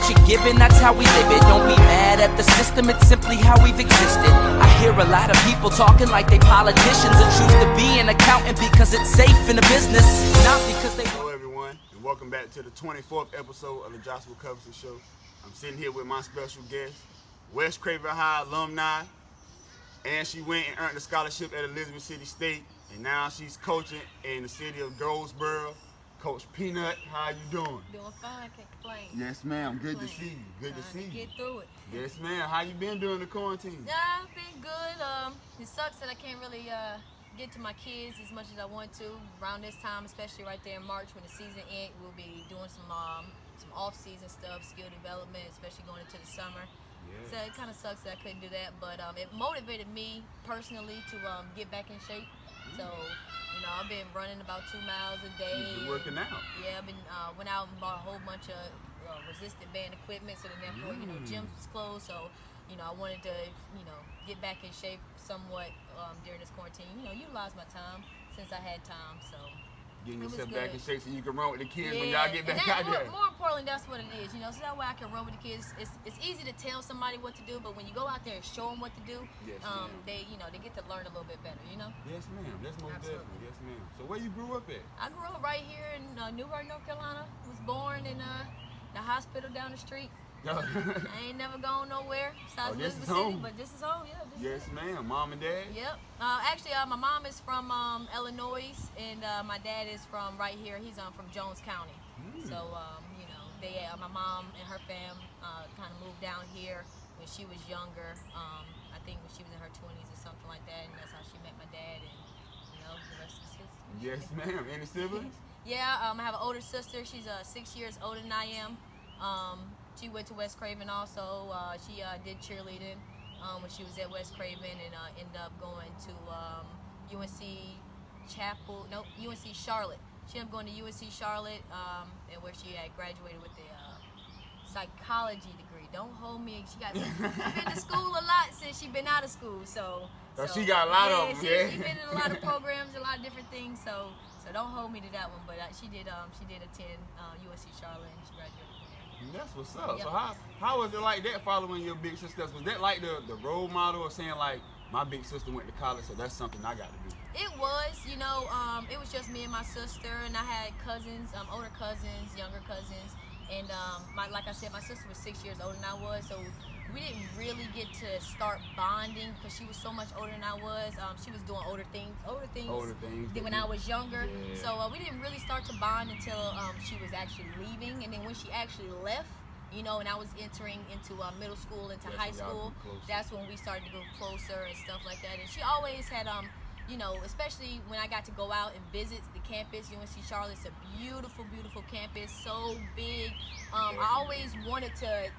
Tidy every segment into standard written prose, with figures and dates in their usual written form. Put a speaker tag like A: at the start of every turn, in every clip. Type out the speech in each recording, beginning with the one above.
A: you're given, that's how we live it. Don't be mad at the system, it's simply how we've existed. I hear a lot of people talking like they politicians and choose to be an accountant because it's safe in the business, not because they...
B: Hello everyone, and welcome back to the 24th episode of the Joshua Cuthbertson Show. I'm sitting here with my special guest, West Craven High alumni, and she went and earned a scholarship at Elizabeth City State, and now she's coaching in the city of Goldsboro. Coach Peanut, how you doing?
C: Doing fine, can't complain.
B: Yes, ma'am. Good to see you. Good to see you.
C: Get through it.
B: Yes, ma'am. How you been during the quarantine?
C: Yeah, I've been good. It sucks that I can't really get to my kids as much as I want to. Around this time, especially right there in March when the season ends, we'll be doing some off-season stuff, skill development, especially going into the summer. Yeah. So it kind of sucks that I couldn't do that, but it motivated me personally to get back in shape. So, you know, I've been running about 2 miles a day.
B: You've been working out.
C: Yeah, I've been went out and bought a whole bunch of resistant band equipment. So then therefore, you know, gyms was closed. So, you know, I wanted to, you know, get back in shape somewhat during this quarantine. You know, utilize my time since I had time. So.
B: Getting yourself back in shape so you can run with the kids when y'all get back out there.
C: More importantly, that's what it is. You know, so that way I can run with the kids. It's easy to tell somebody what to do, but when you go out there and show them what to do,
B: yes,
C: they get to learn a little bit better. You know.
B: Yes, ma'am. That's most definitely. Yes, ma'am. So where you grew up at?
C: I grew up right here in Newburgh, North Carolina. Was born in the hospital down the street. I ain't never gone nowhere besides Elizabeth City, but this is home, yeah.
B: Yes, ma'am. Mom and dad?
C: Yep. Actually, my mom is from Illinois, and my dad is from right here. He's from Jones County. So, you know, my mom and her fam kind of moved down here when she was younger. I think when she was in her 20s or something like that, and that's how she met my dad, and, you know, the rest is history.
B: Yes, ma'am. Any siblings?
C: Yeah, I have an older sister. She's 6 years older than I am. She went to West Craven also. She did cheerleading when she was at West Craven, and ended up going to UNC Charlotte. She ended up going to UNC Charlotte, and where she had graduated with a psychology degree. Don't hold me. She's been to school a lot since she's been out of school. So
B: she got a lot of them.
C: She's been in a lot of programs, a lot of different things. So don't hold me to that one. But she did attend UNC Charlotte, and she graduated.
B: That's what's up.
C: Yep.
B: So how was it like that following your big sister? Was that like the role model of saying like my big sister went to college, so that's something I got to do?
C: It was, you know, it was just me and my sister, and I had cousins, older cousins, younger cousins, and like I said, my sister was 6 years older than I was, so we didn't really get to start bonding because she was so much older than I was. She was doing older things than when I was younger. Yeah. So we didn't really start to bond until she was actually leaving. And then when she actually left, you know, and I was entering into middle school, into high school, that's when we started to go closer and stuff like that. And she always had, you know, especially when I got to go out and visit the campus, UNC Charlotte's a beautiful, beautiful campus, so big. I always wanted to,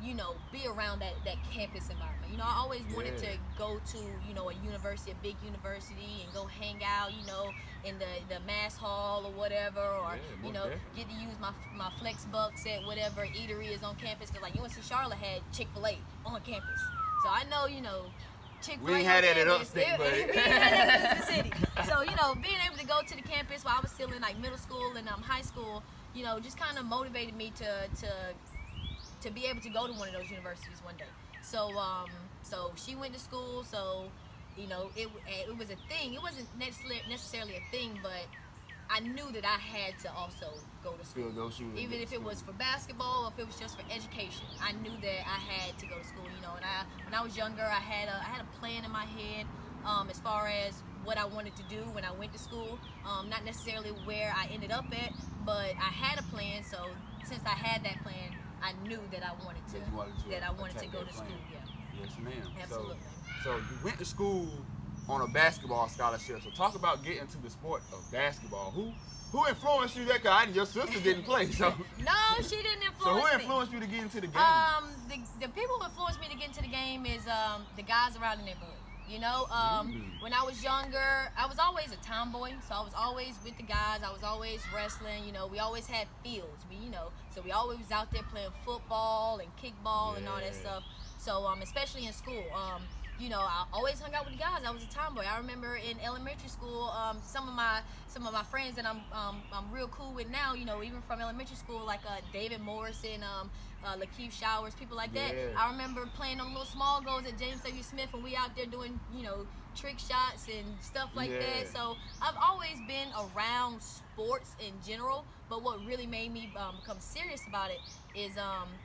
C: you know, be around that campus environment. You know, I always wanted to go to, you know, a university, a big university, and go hang out, you know, in the mass hall or whatever, or, you know, get to use my flex bucks at whatever eatery is on campus, because like UNC Charlotte had Chick-fil-A on campus. So I know, you know, Chick-fil-A.
B: We ain't had that at Upstate, but we ain't had that
C: in the city. So, you know, being able to go to the campus while I was still in like middle school and high school, you know, just kind of motivated me to be able to go to one of those universities one day. So so she went to school, so, you know, it was a thing. It wasn't necessarily a thing, but I knew that I had to also go to school. Even if it was for basketball or if it was just for education. I knew that I had to go to school, you know. And when I was younger, I had a plan in my head as far as what I wanted to do when I went to school. Not necessarily where I ended up at, but I had a plan. So since I had that plan, I knew that I wanted to go to school. Yeah.
B: Yes, ma'am.
C: Absolutely.
B: So you went to school on a basketball scholarship. So talk about getting into the sport of basketball. Who influenced you that? Cause your sister didn't play. So
C: no, she didn't influence me.
B: So who influenced you to get into the game?
C: The people who influenced me to get into the game is the guys around the neighborhood. You know, when I was younger, I was always a tomboy, so I was always with the guys. I was always wrestling. You know, we always had fields. So we always was out there playing football and kickball and all that stuff. So especially in school, you know, I always hung out with the guys. I was a tomboy. I remember in elementary school, some of my friends that I'm real cool with now, you know, even from elementary school, like David Morrison, Lakeith Showers, people like that. I remember playing on little small goals at James W. Smith, and we out there doing, you know, trick shots and stuff like that. So I've always been around sports in general, but what really made me become serious about it is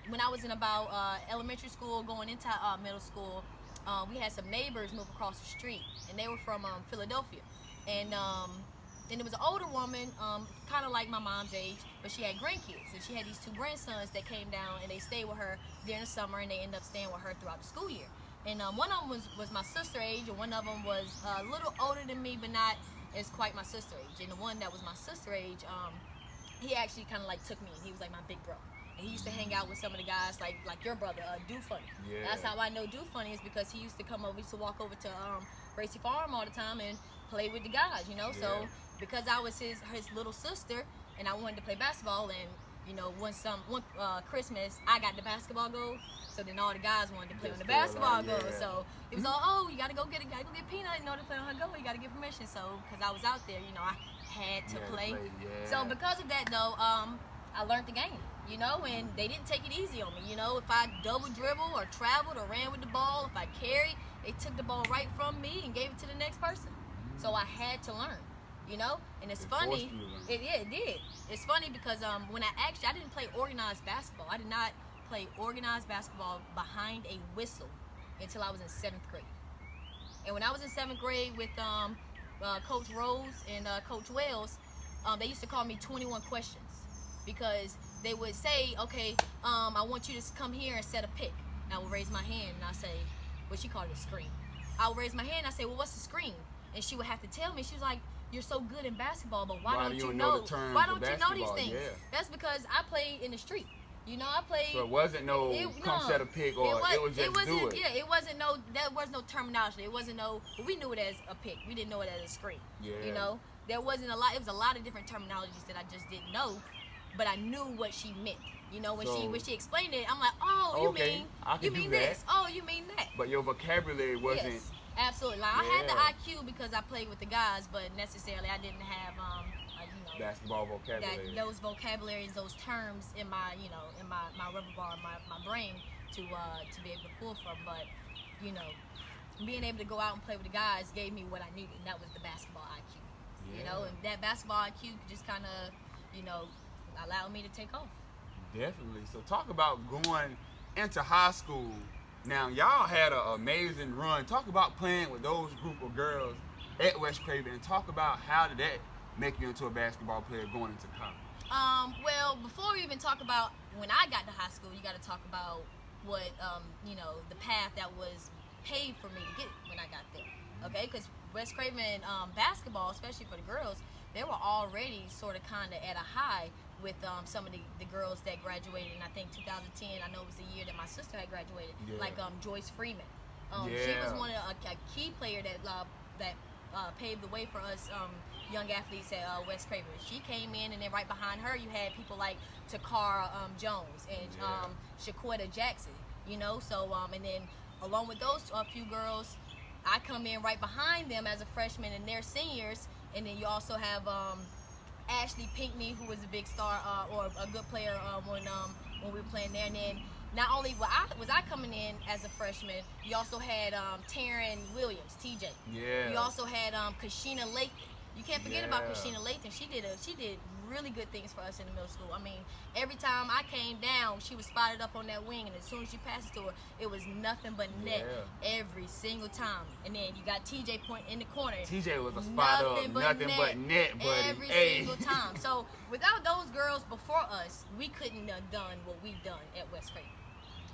C: when I was in about elementary school going into middle school, we had some neighbors move across the street, and they were from Philadelphia, and it was an older woman, kind of like my mom's age, but she had grandkids, and she had these 2 grandsons that came down, and they stayed with her during the summer, and they ended up staying with her throughout the school year. And one of them was my sister age, and one of them was a little older than me, but not as quite my sister age. And the one that was my sister age, he actually kind of like took me, and he was like my big bro. And he used to hang out with some of the guys like your brother, Do Funny. That's how I know Do Funny, is because he used to come over, he used to walk over to Gracie Farm all the time and play with the guys, you know. So because I was his little sister, and I wanted to play basketball, and you know, one Christmas I got the basketball goal, so then all the guys wanted to play on the basketball goal. So it was all, oh, you gotta go get Peanut in order to play on her goal. You gotta get permission. So because I was out there, you know, I had to play. So because of that though, I learned the game, you know, and they didn't take it easy on me. You know, if I double dribble or traveled or ran with the ball, if I carried, they took the ball right from me and gave it to the next person. So I had to learn, you know. And it's funny, it did. It's funny because when I didn't play organized basketball. I did not play organized basketball behind a whistle until I was in 7th grade. And when I was in 7th grade with Coach Rose and Coach Wells, they used to call me 21 questions, because they would say, okay, I want you to come here and set a pick. And I would raise my hand and I say, well, she called it a screen. I would raise my hand and I say, well, what's the screen? And she would have to tell me. She was like, you're so good in basketball, but why don't you know these things? That's because I played in the street. You know, I played.
B: So it wasn't set a pick, or it was just do it.
C: Yeah, there was no terminology. It wasn't we knew it as a pick. We didn't know it as a screen. You know, there wasn't a lot. It was a lot of different terminologies that I just didn't know, but I knew what she meant. You know, when she explained it, I'm like, oh, you mean this? Oh, you mean that?
B: But your vocabulary wasn't.
C: Yes, absolutely. Like, I had the IQ because I played with the guys, but necessarily I didn't have
B: basketball vocabulary.
C: Those vocabularies, those terms in my, you know, in my repertoire, my brain to be able to pull from. But you know, being able to go out and play with the guys gave me what I needed, and that was the basketball IQ. You know, and that basketball IQ just kind of, you know, allowed me to take off.
B: Definitely. So talk about going into high school. Now, y'all had an amazing run. Talk about playing with those group of girls at West Craven, and talk about how did that make you into a basketball player going into college?
C: Well, before we even talk about when I got to high school, you got to talk about what, you know, the path that was paved for me to get when I got there. Okay, because West Craven basketball, especially for the girls, they were already sort of kind of at a high with some of the girls that graduated in, I think, 2010. I know it was the year that my sister had graduated, like Joyce Freeman. She was one of a key player that paved the way for us young athletes at West Craven. She came in, and then right behind her, you had people like Takara Jones and Shaquetta Jackson. You know, so and then along with those few girls, I come in right behind them as a freshman, and they're seniors. And then you also have Ashley Pinckney, who was a big star or a good player when we were playing there. And then not only was I coming in as a freshman, you also had Taryn Williams, TJ. You also had Kashina Lathan. You can't forget about Kashina Lathan. She did really good things for us in the middle school. I mean, every time I came down, she was spotted up on that wing, and as soon as she passed it to her, it was nothing but net every single time. And then you got TJ Point in the corner.
B: TJ was a spot up, nothing but net, buddy.
C: Every single time. So without those girls before us, we couldn't have done what we've done at West Craven.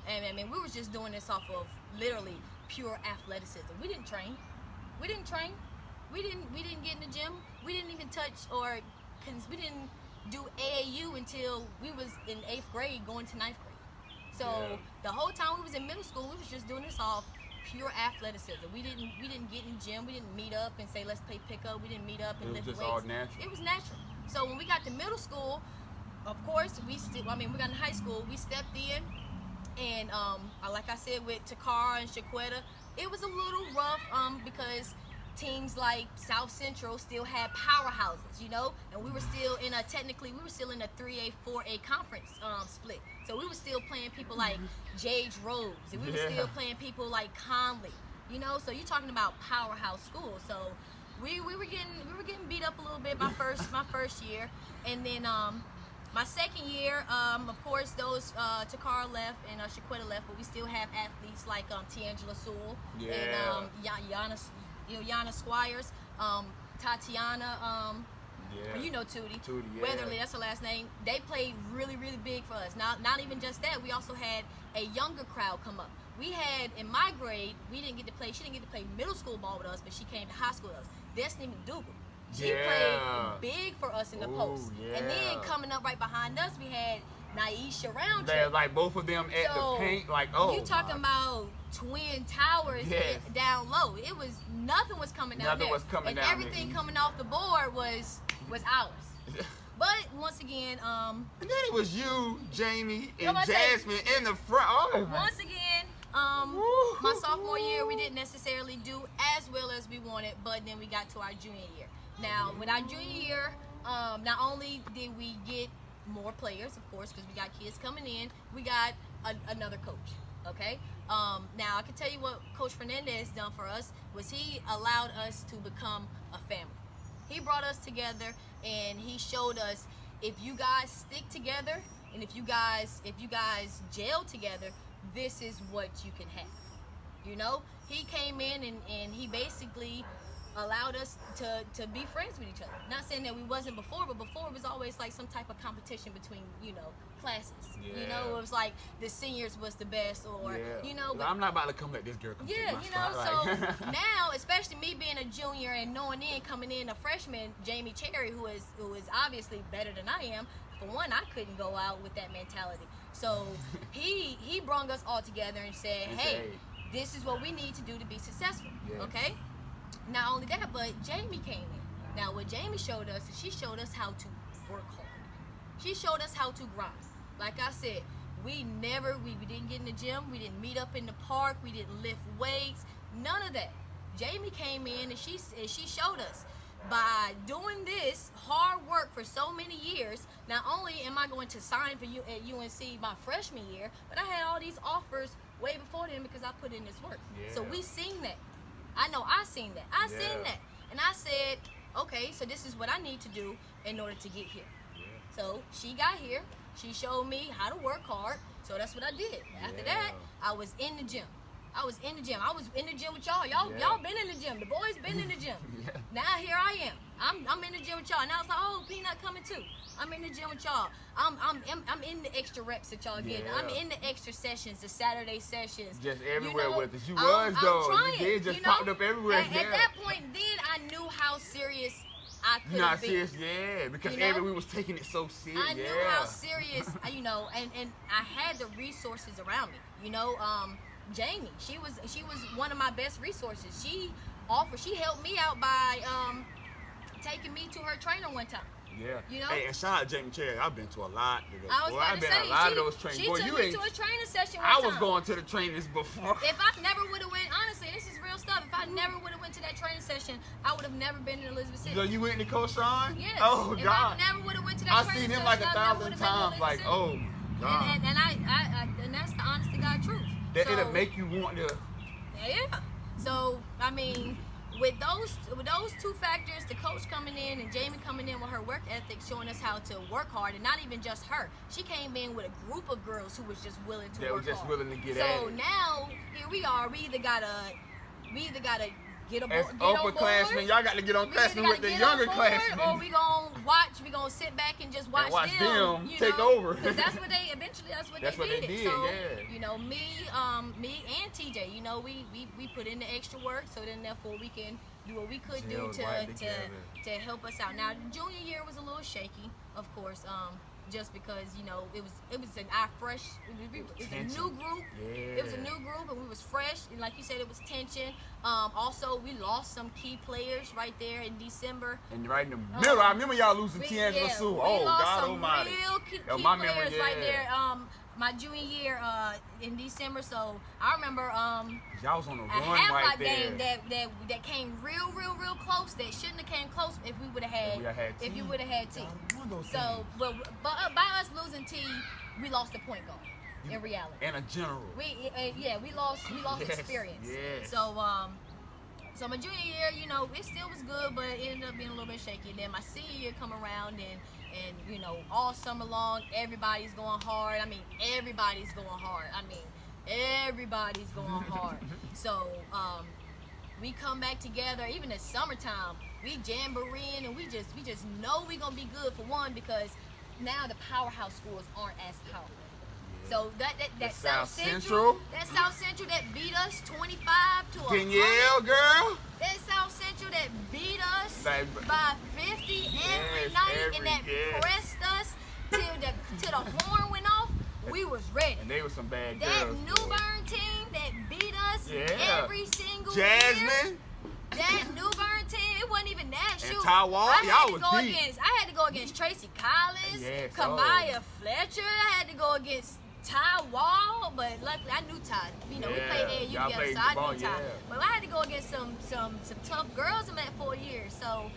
C: And I mean, we was just doing this off of literally pure athleticism. We didn't train. We didn't get in the gym. We didn't even touch we didn't do AAU until we was in 8th grade going to 9th grade. So the whole time we was in middle school, we was just doing this off pure athleticism. We didn't get in the gym. We didn't meet up and say, let's play pickup. We didn't meet up and lift weights.
B: It was just all natural.
C: It was natural. So when we got to middle school, of course, we got in high school, we stepped in, and like I said, with Takara and Shaquetta, it was a little rough because teams like South Central still had powerhouses, you know, and we were still in a 3A, 4A conference split. So we were still playing people like Jage Rose, and we were still playing people like Conley, you know. So you're talking about powerhouse schools. So we were getting beat up a little bit my first year, and then my second year, of course, those Takara left and Shaquetta left, but we still have athletes like Tiangela Sewell and Yana Squires, Tatiana, you know Tootie, Weatherly, that's her last name. They played really, really big for us. Not even just that, we also had a younger crowd come up. We had, in my grade, she didn't get to play middle school ball with us, but she came to high school with us. Destiny McDougal. She played big for us in the post. And then coming up right behind us, we had Naisha Roundtree.
B: Like both of them at the paint, like, oh.
C: You talking about twin towers down low. Nothing was coming down there. And everything coming off the board was ours. But once again,
B: and then it was you, Jamie, and Jasmine in the front. Oh,
C: once again, my sophomore year, we didn't necessarily do as well as we wanted, but then we got to our junior year. Now, with our junior year, not only did we get more players, of course, because we got kids coming in, we got another coach, okay? Now, I can tell you what Coach Fernandez done for us was he allowed us to become a family. He brought us together, and he showed us if you guys stick together and if you guys gel together, this is what you can have. You know, he came in and he basically allowed us to be friends with each other. Not saying that we wasn't before, but before it was always like some type of competition between, you know, classes. You know, it was like the seniors was the best, or you know. But
B: I'm not about to come let this girl come
C: you know. So now, especially me being a junior and knowing coming in a freshman, Jamie Cherry, who is obviously better than I am. For one, I couldn't go out with that mentality. So he brought us all together and said, hey, this is what we need to do to be successful. Okay. Not only that, but Jamie came in. Now, what Jamie showed us is she showed us how to work hard. She showed us how to grind. Like I said, we didn't get in the gym. We didn't meet up in the park. We didn't lift weights. None of that. Jamie came in and she showed us by doing this hard work for so many years. Not only am I going to sign for you at UNC my freshman year, but I had all these offers way before then because I put in this work. So we seen that. I know I seen that. I seen that. And I said, okay, so this is what I need to do in order to get here. So she got here. She showed me how to work hard. So that's what I did. After that, I was in the gym. I was in the gym with y'all. Y'all been in the gym. The boys been in the gym. Now here I am. I'm in the gym with y'all. Now it's like, oh, Peanut coming too. I'm in the gym with y'all. I'm in the extra reps that y'all getting. I'm in the extra sessions, the Saturday sessions.
B: Just everywhere with us. You
C: I'm
B: trying. You did just popped up everywhere.
C: At that point, then I knew how serious I could have been.
B: Serious, because we was taking it so serious.
C: I knew how serious, and I had the resources around me. You know, Jamie, she was one of my best resources. She helped me out by taking me to her trainer one time. You know?
B: Hey, and shout out Jamie Cherry. I've been to a lot.
C: I've been
B: a lot of those trainings.
C: She took me to a training session one
B: I
C: time.
B: was going to the trainings before.
C: If I never would have went, honestly, this is real stuff. If I never would have went to that training session, I would have never been in Elizabeth City.
B: So you went to Coach Sean?
C: Yes.
B: Oh,
C: if
B: God.
C: If I never would have went to that training session,
B: I've seen him like 1,000 times. Like, oh, God.
C: And that's the honest to God truth.
B: It'll make you want to.
C: Yeah. So, I mean, with those two factors, the coach coming in and Jamie coming in with her work ethic, showing us how to work hard, and not even just her. She came in with a group of girls who was just willing to work hard.
B: They were just willing to get at it.
C: So now, here we are. We either gotta get
B: As upperclassmen, y'all got to get on classmen with the younger classmen.
C: Or we gonna sit back and just watch them
B: take over.
C: Because that's what they did. So, you know, me and TJ, you know, we put in the extra work, so then therefore we can do what we could do to help us out. Now, junior year was a little shaky, of course. Just because, you know, it was a new group. It was a new group, and we was fresh, and like you said, it was tension. Also, we lost some key players right there in December.
B: And right in the middle, I remember y'all losing Tiangela Sewell. Oh, God almighty.
C: Real key players right there. my junior year in December. So I remember
B: y'all was on a
C: a
B: run
C: half
B: right
C: block
B: there.
C: game that came real close. That shouldn't have came close if we would have had you would have had T. So, but by us losing T, we lost the point guard. In reality,
B: and a general.
C: We lost experience.
B: Yes.
C: So my junior year, you know, it still was good, but it ended up being a little bit shaky. And then my senior year come around, and you know, all summer long, everybody's going hard. I mean, everybody's going hard. So we come back together, even in summertime, we jamboreeing, and we just know we gonna be good for one, because now the powerhouse schools aren't as powerful. So that South Central that beat us 25 to 100.
B: Danielle, girl.
C: That South Central that beat us by 50 every night, and that pressed us till the horn went off. We was ready.
B: And they were some bad
C: that
B: girls.
C: New Bern team that beat us every single
B: Jasmine.
C: year. That New Bern team, it wasn't even that.
B: And Taiwan, y'all was deep.
C: I had to go against Tracy Collins, Kamaya Fletcher. I had to go against Ty Wall, but luckily I knew Ty. You know, we played AAU together, so I knew Ty. But I had to go against some tough girls in that 4 years. So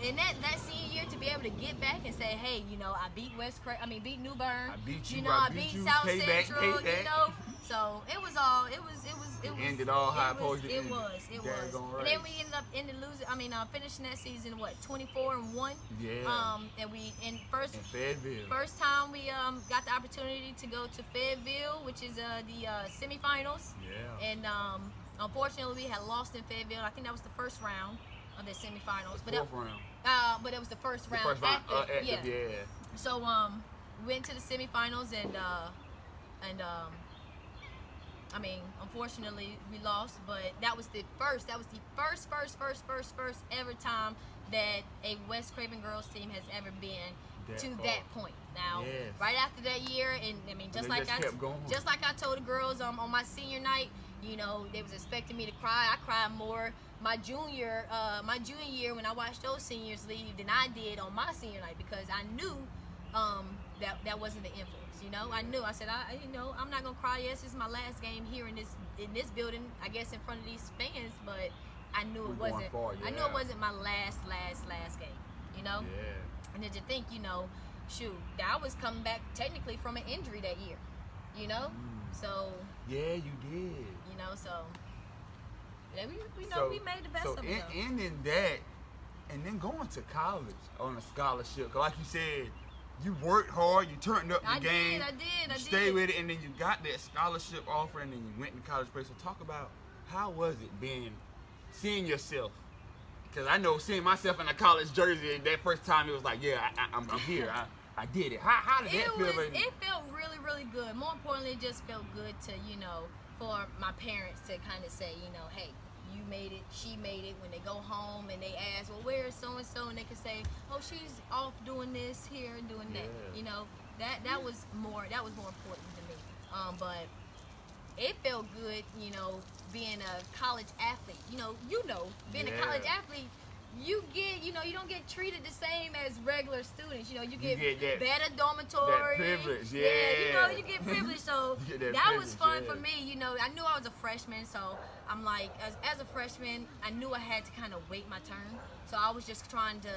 C: in that senior year, to be able to get back and say, hey, you know, I beat beat New Bern.
B: I beat you.
C: You know, I beat South Central. You know, so it
B: ended all high post.
C: It was. And then we ended losing. Finishing that season 24-1.
B: Yeah.
C: And we
B: in Fayetteville.
C: First time we got the opportunity to go to Fayetteville, which is the semifinals.
B: Yeah.
C: And unfortunately, we had lost in Fayetteville. I think that was the first round of the semifinals.
B: Fourth round.
C: But it was the first round. So we went to the semifinals, and unfortunately we lost, but that was the first ever time that a West Craven girls team has ever been that point. Now, right after that year, and just like I told the girls on my senior night, you know, they was expecting me to cry. I cried more my junior year when I watched those seniors leave than I did on my senior night, because I knew that wasn't the influence. You know, I knew. I said, I'm not gonna cry. Yes, this is my last game here in this building, I guess, in front of these fans. But I knew it wasn't. I knew it wasn't my last game. You know.
B: Yeah.
C: And then to think, you know, shoot, I was coming back technically from an injury that year. You know. So.
B: Yeah, you did.
C: You know, so. Yeah, we made the best of it. So
B: ending that, and then going to college on a scholarship. 'Cause like you said, you worked hard, you turned up the game.
C: I did.
B: Stayed with it, and then you got that scholarship offer, and then you went to college play. So talk about, how was it seeing yourself? Because I know seeing myself in a college jersey, that first time it was like, yeah, I'm here. I did it. How did that feel?
C: It felt really, really good. More importantly, it just felt good to, you know, for my parents to kind of say, you know, hey, you made it, she made it. When they go home and they ask, well, where is so-and-so? And they can say, oh, she's off doing this here and doing that. You know, that was more important to me. But it felt good, you know, being a college athlete. Being a college athlete, you don't get treated the same as regular students. You know, you get better dormitory.
B: That privilege,
C: you get privilege. So that was fun for me. You know, I knew I was a freshman, so I'm like, as a freshman, I knew I had to kind of wait my turn. So I was just trying to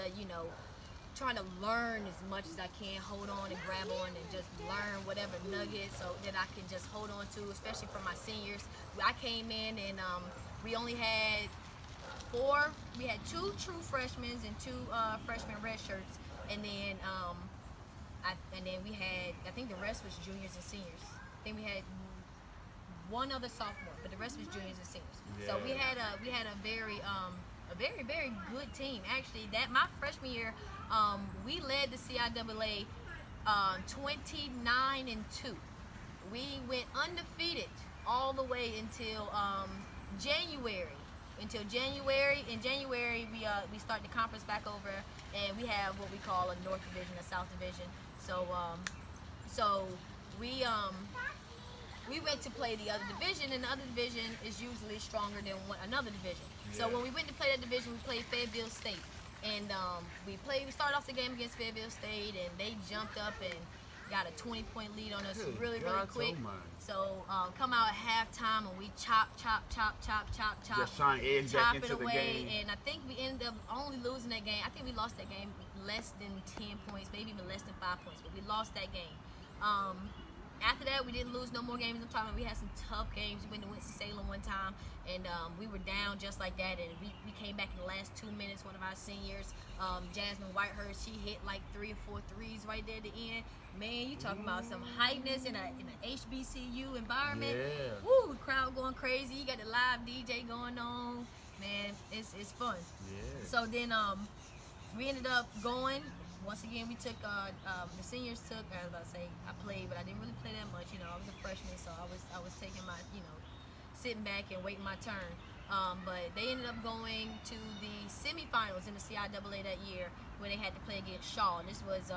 C: learn as much as I can, hold on and grab on and just learn whatever nuggets so that I can just hold on to, especially for my seniors. I came in and we only had we had 2 true freshmen and 2 freshman red shirts, and then we had, I think the rest was juniors and seniors. I think we had one other sophomore, but the rest was juniors and seniors. So we had a very very good team. Actually, my freshman year, we led the CIAA 29-2. We went undefeated all the way until January. In January, we start the conference back over, and we have what we call a North Division, a South Division. So we went to play the other division, and the other division is usually stronger than another division. So when we went to play that division, we played Fayetteville State, and we started off the game against Fayetteville State, and they jumped up and got a 20-point lead on us
B: Good
C: really
B: God
C: quick.
B: almighty.
C: So come out at halftime and we chop,
B: Just trying to edge back
C: chop
B: into
C: it
B: the
C: away.
B: game.
C: And I think we ended up only losing that game. I think we lost that game less than 10 points, maybe even less than 5 points, but we lost that game. After that, we didn't lose no more games. I'm talking about we had some tough games. We went to Winston-Salem one time, and we were down just like that, and we came back in the last 2 minutes. One of our seniors, Jasmine Whitehurst, she hit like 3 or 4 threes right there at the end. Man, you talking about some hypeness in an HBCU environment.
B: Yeah.
C: Woo, crowd going crazy. You got the live DJ going on. Man, it's fun.
B: Yeah.
C: So then we ended up going. Once again, we took the seniors took. I was about to say I played, but I didn't really play that much. You know, I was a freshman, so I was taking my, you know, sitting back and waiting my turn. But they ended up going to the semifinals in the CIAA that year, where they had to play against Shaw. And this was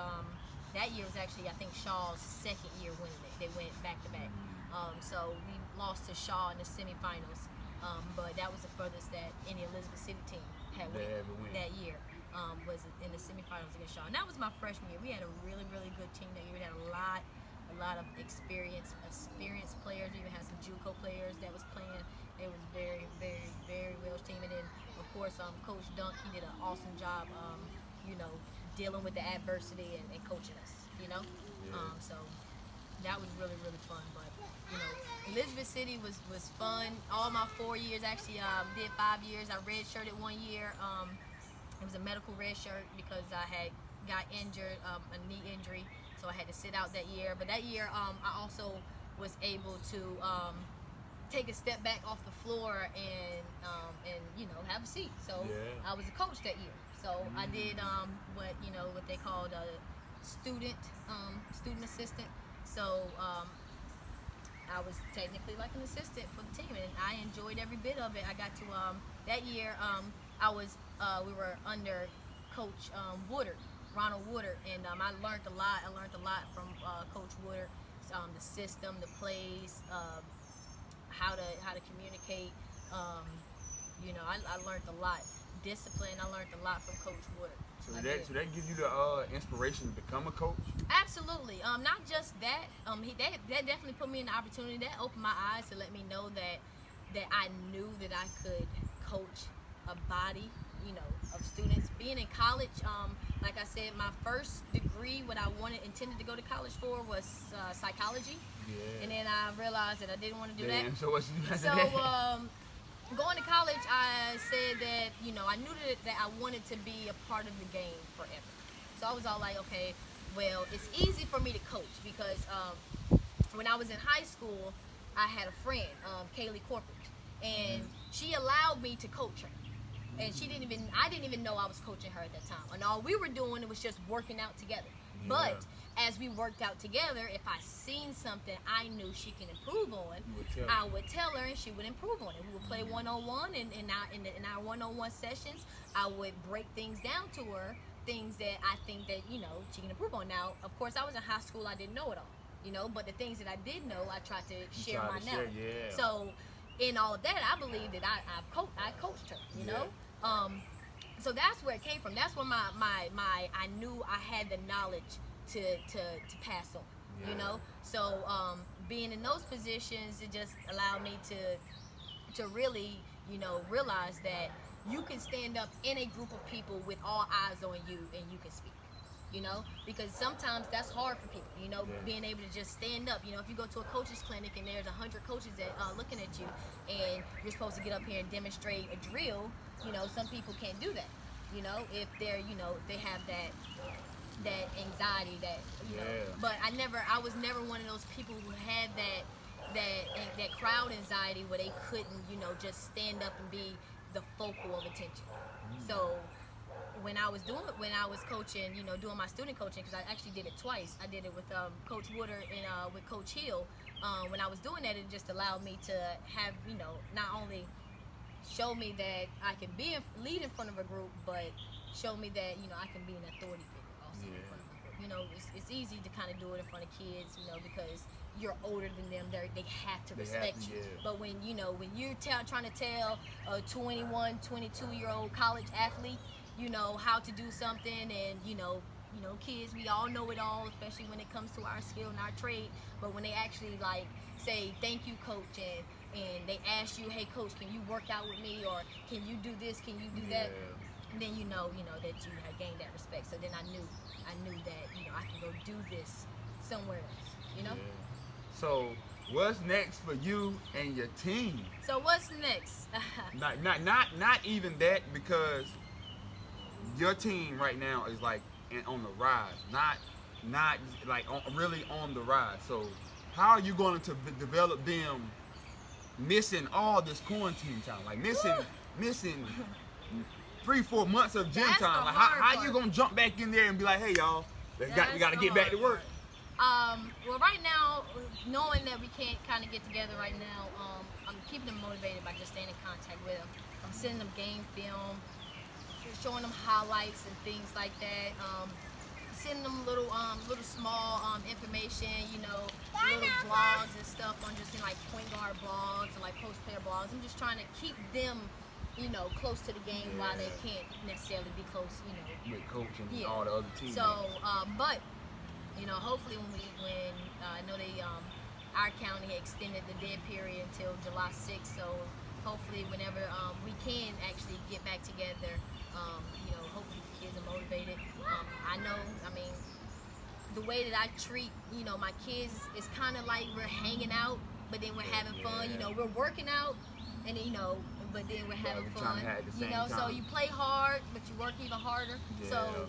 C: that year was actually, I think, Shaw's second year winning it. They went back to back. So we lost to Shaw in the semifinals. But that was the furthest that any Elizabeth City team had went that year. Was in the semifinals against Shaw. And that was my freshman year. We had a really, really good team that year. We had a lot of experienced players. We even had some JUCO players that was playing. It was very, very, very well team. And then, of course, Coach Dunk, he did an awesome job, you know, dealing with the adversity and coaching us, you know?
B: Yeah.
C: So that was really, really fun. But, you know, Elizabeth City was fun. All my 4 years, actually, did 5 years. I redshirted 1 year. It was a medical red shirt because I had got injured, a knee injury, so I had to sit out that year. But that year, I also was able to take a step back off the floor and you know, have a seat. So I was a coach that year. So I did what they called a student assistant. So I was technically like an assistant for the team, and I enjoyed every bit of it. I got to that year. We were under Coach Woodard, Ronald Woodard, and I learned a lot. I learned a lot from Coach Woodard, the system, the plays, how to communicate. You know, I learned a lot. Discipline. I learned a lot from Coach Woodard.
B: So that give you the inspiration to become a coach?
C: Absolutely. Not just that. That definitely put me in the opportunity. That opened my eyes to let me know that I knew that I could coach a body, you know, of students. Being in college, like I said, my first degree, what I intended to go to college for was psychology.
B: Yeah.
C: And then I realized that I didn't want to do that.
B: So what you got
C: So
B: that?
C: going to college, I said that, you know, I knew that I wanted to be a part of the game forever. So I was all like, okay, well, it's easy for me to coach because when I was in high school, I had a friend, Kaylee Corporate, and she allowed me to coach her. And I didn't even know I was coaching her at that time. And all we were doing, it was just working out together.
B: Yeah.
C: But as we worked out together, if I seen something I knew she can improve on, I would tell her and she would improve on it. We would play one-on-one, and in our one-on-one sessions, I would break things down to her, things that I think that, you know, she can improve on. Now, of course, I was in high school, I didn't know it all, you know, but the things that I did know, I tried to share my knowledge.
B: Yeah.
C: So in all of that, I believe that I coached her, you know? So that's where it came from. That's when I knew I had the knowledge to pass on, you know? So being in those positions, it just allowed me to really, you know, realize that you can stand up in a group of people with all eyes on you and you can speak, you know, because sometimes that's hard for people, you know, being able to just stand up. You know, if you go to a coach's clinic and there's 100 coaches that looking at you and you're supposed to get up here and demonstrate a drill, you know, some people can't do that, you know, if they're, you know, they have that anxiety, that, you know, but I was never one of those people who had that crowd anxiety where they couldn't, you know, just stand up and be the focal of attention. So when I was coaching, you know, doing my student coaching, because I actually did it twice. I did it with Coach Woodard and with Coach Hill. When I was doing that, it just allowed me to have, you know, not only show me that I can lead in front of a group, but show me that, you know, I can be an authority figure also in front of a group. You know, it's easy to kind of do it in front of kids, you know, because you're older than them, they have to respect you. But when, you know, when you're trying to tell a 21, 22-year-old college athlete, you know, how to do something, and, you know, you know, kids, we all know it all, especially when it comes to our skill and our trade. But when they actually like say thank you, coach, and they ask you, hey, coach, can you work out with me, or can you do this, can you do that? And then you know that you had gained that respect. So then I knew that, you know, I can go do this somewhere else, you know.
B: Yeah. So what's next for you and your team?
C: So what's next?
B: not even that, because your team right now is like on the rise, not like really on the rise. So how are you going to develop them missing all this quarantine time, like missing 3-4 months of gym
C: That's
B: time?
C: the
B: Like
C: hard
B: how
C: part.
B: you gonna jump back in there and be like, hey y'all, we got to get back to work?
C: Well, right now, knowing that we can't kind of get together right now, I'm keeping them motivated by just staying in contact with them. I'm sending them game film, showing them highlights and things like that. Sending them little small information, you know, little blogs and stuff on just, you know, like point guard blogs and like post player blogs. I'm just trying to keep them, you know, close to the game while they can't necessarily be close, you know,
B: with coach and all the other teams.
C: So, but you know, hopefully when I know our county extended the dead period until July 6th, so hopefully whenever we can actually get back together, you know, hopefully the kids are motivated. I know, I mean, the way that I treat, you know, my kids is kind of like we're hanging out, but then we're having fun. You know, we're working out, and you know, but then we're having fun. You know, so you play hard, but you work even harder.
B: Yeah.
C: So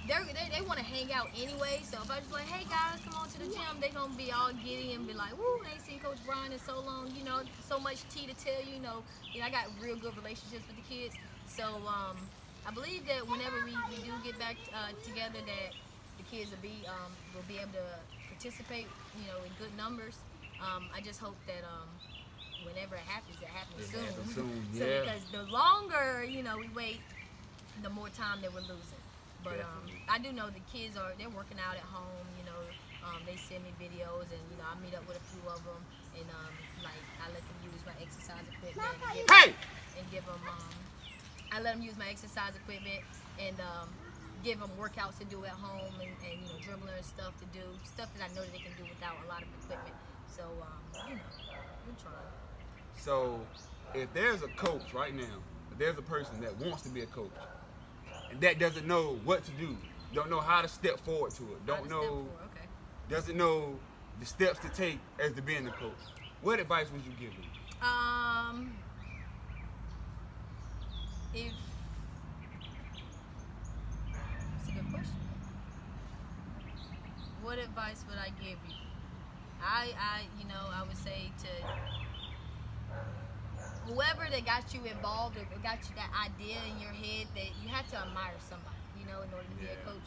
C: they want to hang out anyway. So if I just like, hey guys, come on to the gym, they gonna be all giddy and be like, woo, I ain't seen Coach Bryant in so long. You know, so much tea to tell you. You know, I got real good relationships with the kids. So I believe that whenever we do get back together, that the kids will be able to participate, you know, in good numbers. I just hope that whenever it happens soon. So because the longer, you know, we wait, the more time that we're losing. But I do know the kids they're working out at home. You know, they send me videos, and you know, I meet up with a few of them, and like I let them use my exercise equipment. And give them I let them use my exercise equipment and give them workouts to do at home, and you know, dribbling and stuff to do, stuff that I know that they can do without a lot of equipment. So you know, we're trying.
B: So if there's a coach right now, if there's a person that wants to be a coach and that doesn't know what to do, don't know how to step forward to it, doesn't know the steps to take as to being a coach, what advice would you give them?
C: It's a good question. What advice would I give you? You know, I would say to whoever that got you involved or got you that idea in your head, that you have to admire somebody, you know, in order to be a coach.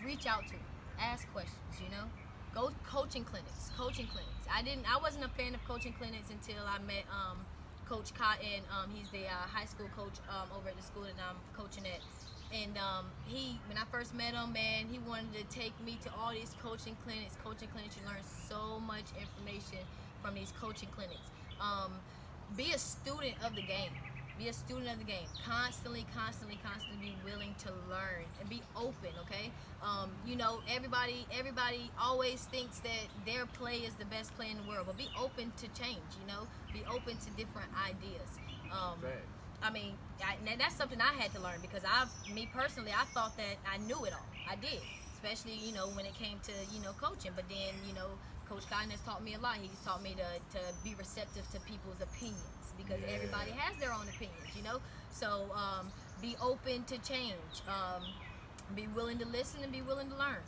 C: Reach out to them, ask questions, you know. Go coaching clinics. I wasn't a fan of coaching clinics until I met Coach Cotton. He's the high school coach over at the school that I'm coaching at. And when I first met him, man, he wanted to take me to all these coaching clinics. You learn so much information from these coaching clinics. Be a student of the game. Constantly be willing to learn and be open, okay? You know, everybody always thinks that their play is the best play in the world, but be open to change, you know? Be open to different ideas. I mean, that's something I had to learn, because me personally, I thought that I knew it all. I did, especially, you know, when it came to, you know, coaching. But then, you know, Coach Cotton has taught me a lot. He's taught me to be receptive to people's opinions, because everybody has their own opinions, you know? So be open to change. Be willing to listen and be willing to learn.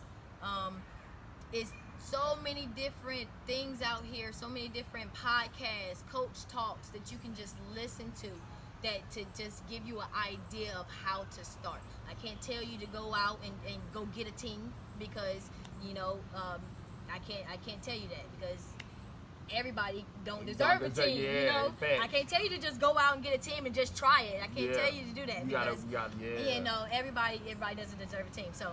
C: It's so many different things out here, so many different podcasts, coach talks that you can just listen to, that to just give you an idea of how to start. I can't tell you to go out and go get a team, because, you know, I can't tell you that, because everybody don't deserve a team, you know. I can't tell you to just go out and get a team and just try it. I can't tell you to do that, because you know, everybody doesn't deserve a team. So,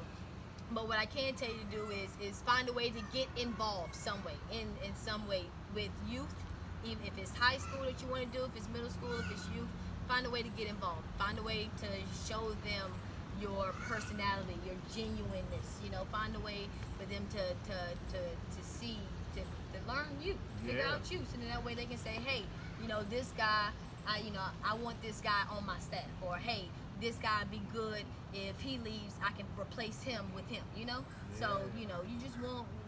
C: but what I can tell you to do is find a way to get involved some way, in some way with youth, even if it's high school that you want to do, if it's middle school, if it's youth. Find a way to get involved. Find a way to show them your personality, your genuineness. You know, find a way for them to see, to learn you, figure out you, so that way they can say, hey, you know, this guy, I want this guy on my staff, or hey, this guy would be good if he leaves, I can replace him with him, you know? So, you know, you just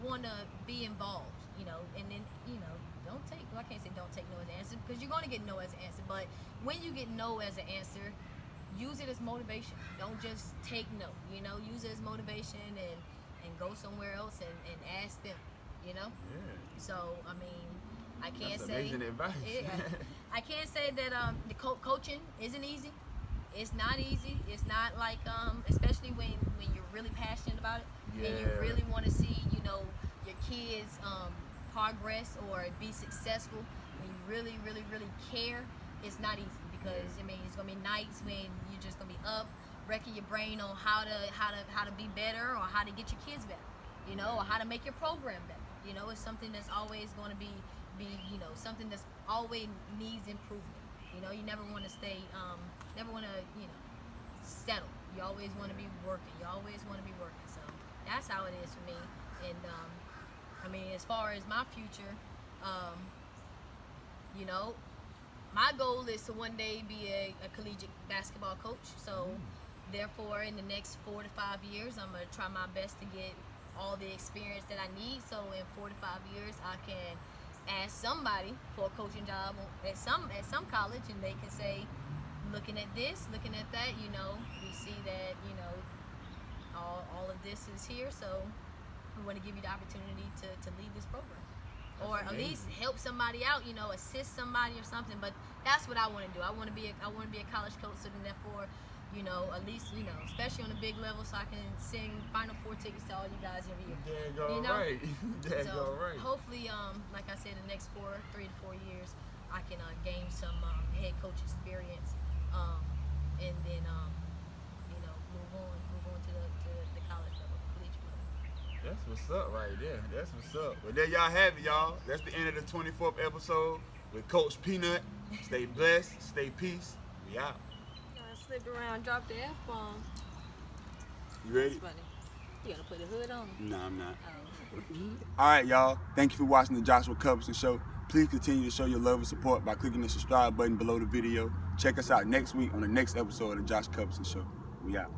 C: want to be involved, you know, and then, you know, I can't say don't take no as an answer, because you're going to get no as an answer, but when you get no as an answer, use it as motivation. Don't just take no, you know, use it as motivation and go somewhere else and ask them, you know? So, I mean, I can't
B: That's
C: say.
B: amazing advice.
C: I can't say that the coaching isn't easy. It's not easy. It's not like, especially when you're really passionate about it, and you really want to see, you know, your kids progress or be successful. When you really, really, really care, it's not easy, because I mean, it's gonna be nights when you're just gonna be up, wrecking your brain on how to be better, or how to get your kids better, you know, or how to make your program better. You know, it's something that's always going to be you know, something that's always needs improvement. You know, you never want to stay, never want to, you know, settle. You always want to be working. You always want to be working. So that's how it is for me. And I mean, as far as my future, you know, my goal is to one day be a collegiate basketball coach. So therefore, in the next 4 to 5 years, I'm going to try my best to get all the experience that I need, so in 4 to 5 years I can ask somebody for a coaching job at some college, and they can say, looking at this, looking at that, you know, we see that, you know, all of this is here, so we want to give you the opportunity to lead this program. Or at least help somebody out, you know, assist somebody or something. But that's what I want to do. I want to be a college coach, so then therefore, you know, at least, you know, especially on a big level, so I can sing Final Four tickets to all you guys every year.
B: You know? Right. Right.
C: Hopefully, like I said, in the next 3 to 4 years, I can gain some head coach experience, and then, you know, move on to the college level, collegiate level.
B: That's what's up right there. That's what's up. Well, there y'all have it, y'all. That's the end of the 24th episode with Coach Peanut. Stay blessed. Stay peace. We out.
C: Slipped around, dropped the F-bomb.
B: You ready?
C: That's funny. You gotta put a hood on.
B: No, I'm not.
C: Oh.
B: All right, y'all. Thank you for watching the Joshua Cuthbertson Show. Please continue to show your love and support by clicking the subscribe button below the video. Check us out next week on the next episode of the Joshua Cuthbertson Show. We out.